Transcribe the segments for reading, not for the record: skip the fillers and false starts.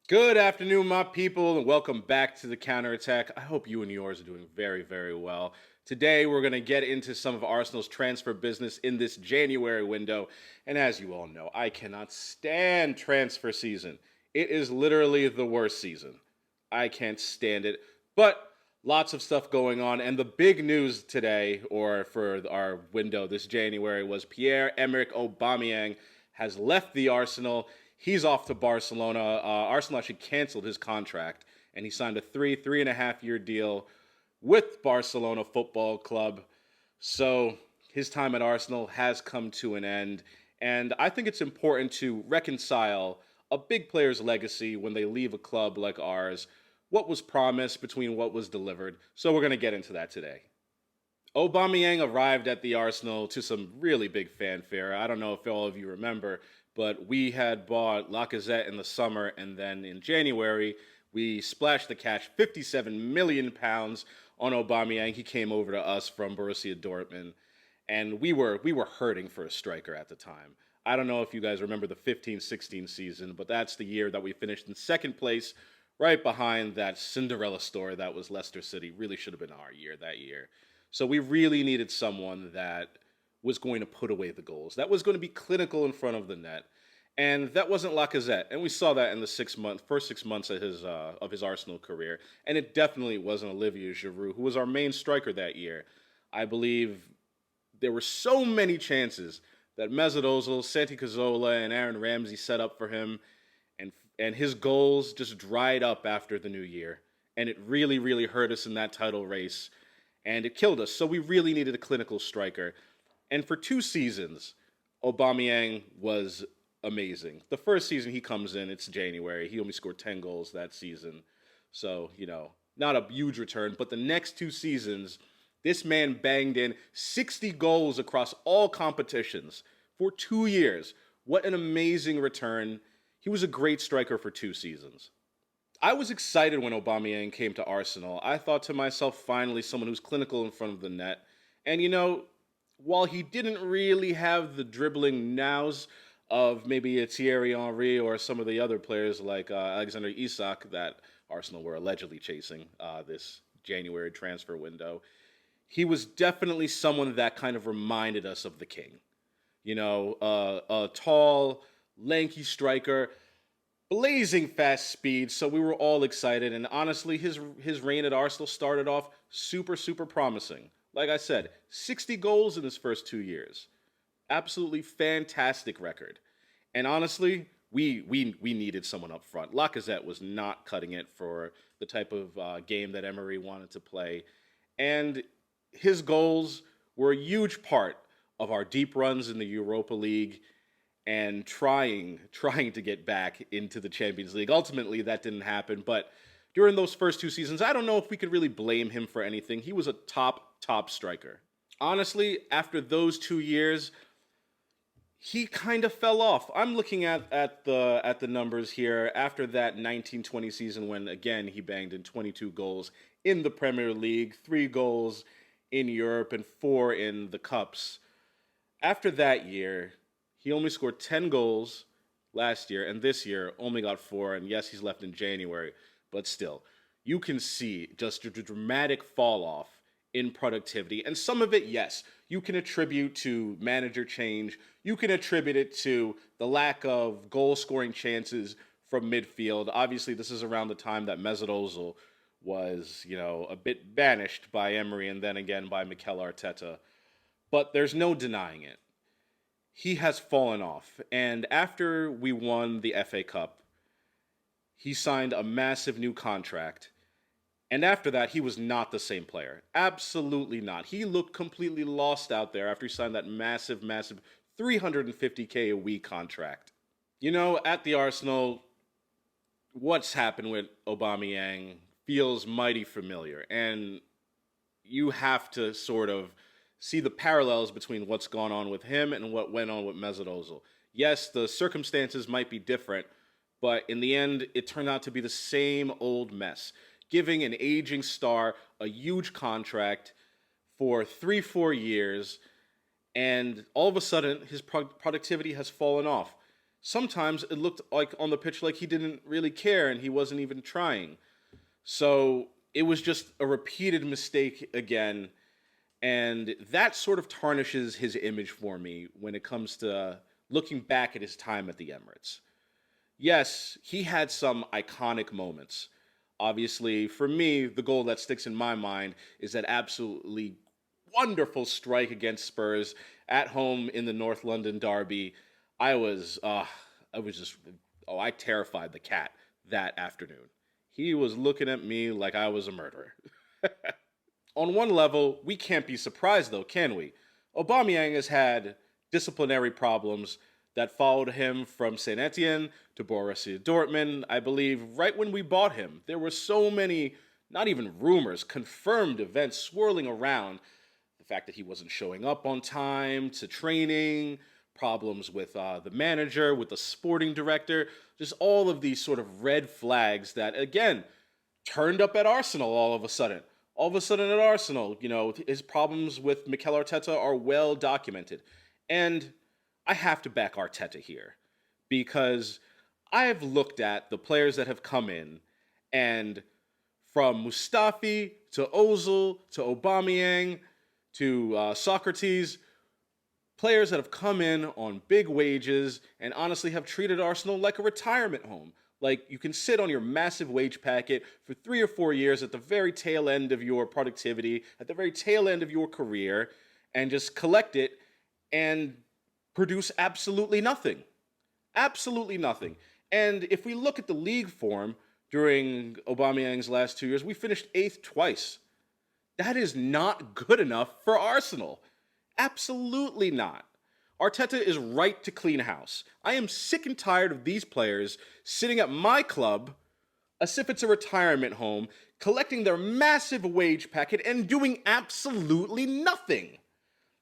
Good afternoon, my people, and welcome back to the counterattack. I hope you and yours are doing very, very well. Today, we're going to get into some of Arsenal's transfer business in this January window. And as you all know, I cannot stand transfer season. It is literally the worst season. I can't stand it. But lots of stuff going on. And the big news today, or for our window this January, was Pierre-Emerick Aubameyang has left the Arsenal. He's off to Barcelona. Arsenal actually canceled his contract, and he signed a three and a half year deal with Barcelona Football Club. So his time at Arsenal has come to an end, and I think it's important to reconcile a big player's legacy when they leave a club like ours. What was promised between what was delivered. So we're going to get into that today. Aubameyang arrived at the Arsenal to some really big fanfare. I don't know if all of you remember, but we had bought Lacazette in the summer, and then in January we splashed the cash, £57 million on Aubameyang. He came over to us from Borussia Dortmund, and we were hurting for a striker at the time. I don't know if you guys remember the 15-16 season, but that's the year that we finished in second place, right behind that Cinderella story that was Leicester City. Really should have been our year that year. So we really needed someone that was going to put away the goals, that was going to be clinical in front of the net, and that wasn't Lacazette. And we saw that in the first 6 months of his Arsenal career. And it definitely wasn't Olivier Giroud, who was our main striker that year. I believe there were so many chances that Mesut Ozil, Santi Cazorla, and Aaron Ramsey set up for him, and his goals just dried up after the new year, and it really, really hurt us in that title race, and it killed us. So we really needed a clinical striker, and for 2 seasons, Aubameyang was amazing. The first season he comes in, it's January. He only scored 10 goals that season, so not a huge return. But the next 2 seasons, this man banged in 60 goals across all competitions for 2 years. What an amazing return. He was a great striker for 2 seasons. I was excited when Aubameyang came to Arsenal. I thought to myself, finally, someone who's clinical in front of the net. And while he didn't really have the dribbling nows of maybe a Thierry Henry or some of the other players like Alexander Isak that Arsenal were allegedly chasing this January transfer window, he was definitely someone that kind of reminded us of the king. A tall, lanky striker, blazing fast speed. So we were all excited, and honestly, his reign at Arsenal started off super, super promising. Like I said, 60 goals in his first 2 years, absolutely fantastic record. And honestly, we needed someone up front. Lacazette was not cutting it for the type of game that Emery wanted to play, and his goals were a huge part of our deep runs in the Europa League and trying to get back into the Champions League. Ultimately, that didn't happen, but during those first 2 seasons, I don't know if we could really blame him for anything. He was a top striker. Honestly, after those 2 years, he kind of fell off. I'm looking at the numbers here after that 1920 season when again he banged in 22 goals in the Premier League, 3 goals in Europe and 4 in the cups. After that year, he only scored 10 goals last year, and this year only got 4. And yes, he's left in January, but still, you can see just a dramatic fall off in productivity. And some of it, yes, you can attribute to manager change. You can attribute it to the lack of goal scoring chances from midfield. Obviously, this is around the time that Mesut Ozil was, a bit banished by Emery and then again by Mikel Arteta. But there's no denying it. He has fallen off. And after we won the FA Cup, he signed a massive new contract. And after that, he was not the same player. Absolutely not. He looked completely lost out there after he signed that massive 350K a week contract. At the Arsenal, what's happened with Aubameyang feels mighty familiar. And you have to sort of see the parallels between what's gone on with him and what went on with Mesut Ozil. Yes, the circumstances might be different, but in the end, it turned out to be the same old mess, giving an aging star a huge contract for 3-4 years, and all of a sudden, his productivity has fallen off. sometimes it looked like on the pitch like he didn't really care and he wasn't even trying. So it was just a repeated mistake again. And that sort of tarnishes his image for me when it comes to looking back at his time at the Emirates. Yes, he had some iconic moments. Obviously, for me, the goal that sticks in my mind is that absolutely wonderful strike against Spurs at home in the North London derby. I was, uh, I was just, I terrified the cat that afternoon. He was looking at me like I was a murderer. On one level, we can't be surprised though, can we? Aubameyang has had disciplinary problems that followed him from Saint Etienne to Borussia Dortmund. I believe right when we bought him, there were so many, not even rumors, confirmed events swirling around. The fact that he wasn't showing up on time to training, problems with the manager, with the sporting director, just all of these sort of red flags that, again, turned up at Arsenal all of a sudden. All of a sudden at Arsenal, his problems with Mikel Arteta are well documented. And I have to back Arteta here because I've looked at the players that have come in, and from Mustafi to Ozil to Aubameyang to Socrates, players that have come in on big wages and honestly have treated Arsenal like a retirement home. Like you can sit on your massive wage packet for 3 or 4 years at the very tail end of your productivity, at the very tail end of your career, and just collect it and produce absolutely nothing. Absolutely nothing. And if we look at the league form during Aubameyang's last 2 years, we finished eighth twice. That is not good enough for Arsenal. Absolutely not. Arteta is right to clean house. I am sick and tired of these players sitting at my club as if it's a retirement home, collecting their massive wage packet and doing absolutely nothing.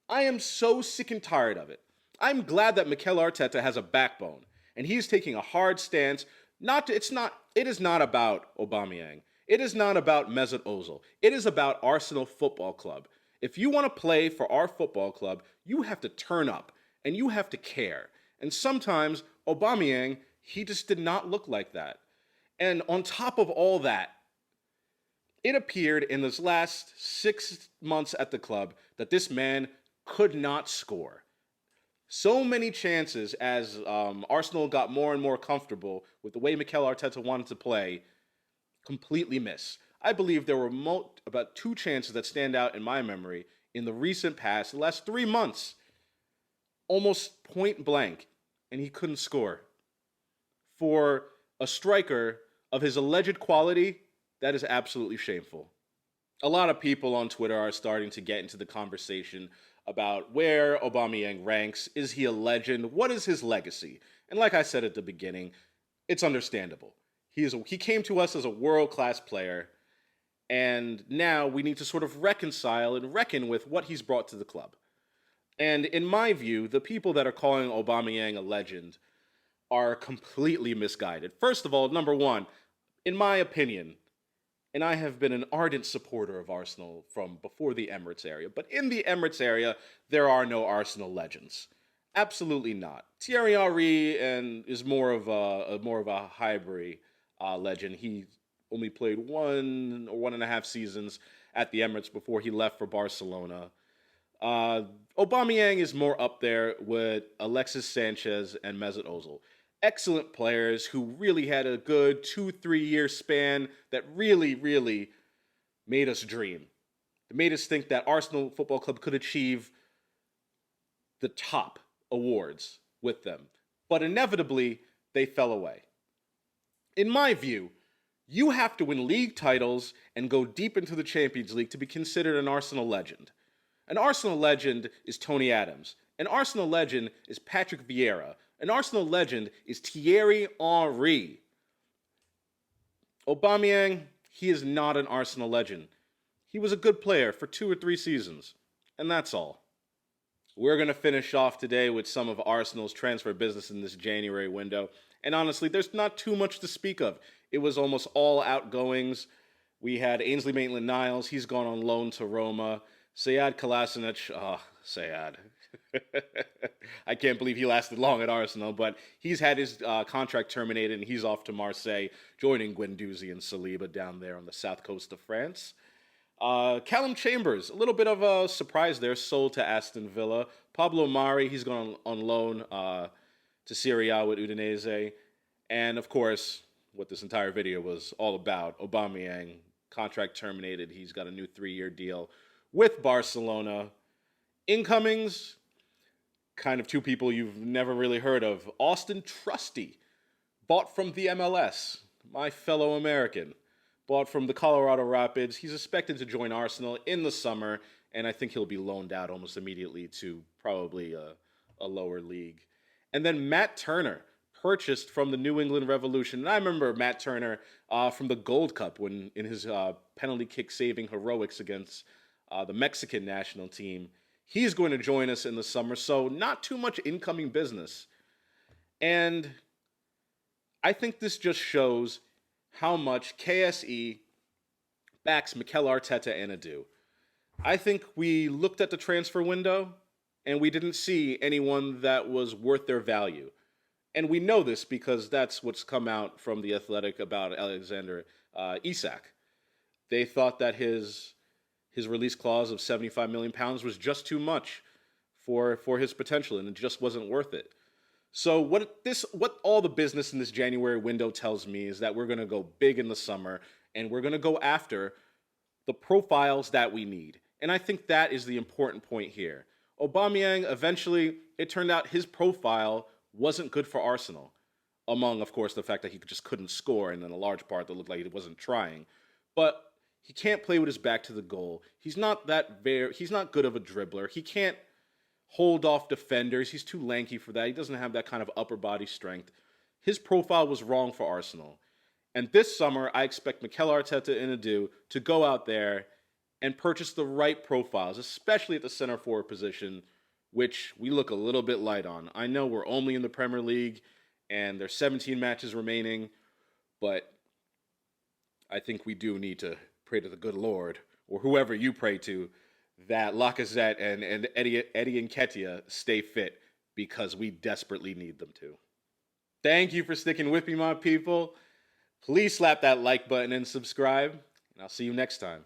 I am so sick and tired of it. I'm glad that Mikel Arteta has a backbone and he's taking a hard stance. It is not about Aubameyang. It is not about Mesut Ozil. It is about Arsenal Football Club. If you want to play for our football club, you have to turn up and you have to care. And sometimes Aubameyang, he just did not look like that. And on top of all that, it appeared in this last 6 months at the club that this man could not score. So many chances as Arsenal got more and more comfortable with the way Mikel Arteta wanted to play, completely miss. I believe there were about 2 chances that stand out in my memory in the recent past, the last 3 months, almost point blank, and he couldn't score. For a striker of his alleged quality, that is absolutely shameful. A lot of people on Twitter are starting to get into the conversation about where Aubameyang ranks. Is he a legend? What is his legacy? And like I said at the beginning, it's understandable. He came to us as a world-class player, and now we need to sort of reconcile and reckon with what he's brought to the club. And in my view, the people that are calling Aubameyang a legend are completely misguided. First of all, number one, in my opinion, and I have been an ardent supporter of Arsenal from before the Emirates area, but in the Emirates area, there are no Arsenal legends. Absolutely not. Thierry Henry is more of a Highbury legend. He only played 1 or 1.5 seasons at the Emirates before he left for Barcelona. Aubameyang is more up there with Alexis Sanchez and Mesut Ozil. Excellent players who really had a good 2-3 year span that really, really made us dream. It made us think that Arsenal Football Club could achieve the top awards with them. But inevitably, they fell away. In my view, you have to win league titles and go deep into the Champions League to be considered an Arsenal legend. An Arsenal legend is Tony Adams. An Arsenal legend is Patrick Vieira. An Arsenal legend is Thierry Henry. Aubameyang, he is not an Arsenal legend. He was a good player for 2 or 3 seasons, and that's all. We're going to finish off today with some of Arsenal's transfer business in this January window. And honestly, there's not too much to speak of. It was almost all outgoings. We had Ainsley Maitland-Niles. He's gone on loan to Roma. Sead Kolasinac, Sead. I can't believe he lasted long at Arsenal, but he's had his contract terminated and he's off to Marseille, joining Guendouzi and Saliba down there on the south coast of France. Callum Chambers, a little bit of a surprise there, sold to Aston Villa. Pablo Mari, he's gone on loan to Serie A with Udinese. And of course, what this entire video was all about, Aubameyang, contract terminated. He's got a new 3-year deal with Barcelona. Incomings, kind of two people you've never really heard of. Austin Trusty, bought from the MLS, my fellow American. Bought from the Colorado Rapids. He's expected to join Arsenal in the summer, and I think he'll be loaned out almost immediately to probably a lower league. And then Matt Turner, purchased from the New England Revolution. And I remember Matt Turner from the Gold Cup when in his penalty kick saving heroics against the Mexican national team. He's going to join us in the summer, so not too much incoming business. And I think this just shows how much KSE backs Mikel Arteta and Adu. I think we looked at the transfer window and we didn't see anyone that was worth their value. And we know this because that's what's come out from The Athletic about Alexander Isak. They thought that his release clause of £75 million was just too much for his potential, and it just wasn't worth it. So what all the business in this January window tells me is that we're going to go big in the summer, and we're going to go after the profiles that we need. And I think that is the important point here. Aubameyang, eventually, it turned out his profile wasn't good for Arsenal, among, of course, the fact that he just couldn't score, and then a large part that looked like he wasn't trying. But he can't play with his back to the goal. He's not good of a dribbler. He can't hold off defenders. He's too lanky for that. He doesn't have that kind of upper body strength. His profile was wrong for Arsenal. And this summer, I expect Mikel Arteta and Adu to go out there and purchase the right profiles, especially at the center forward position, which we look a little bit light on. I know we're only in the Premier League and there's 17 matches remaining, but I think we do need to pray to the good Lord, or whoever you pray to, that Lacazette and Eddie Nketiah stay fit, because we desperately need them to. Thank you for sticking with me, my people. Please slap that like button and subscribe, and I'll see you next time.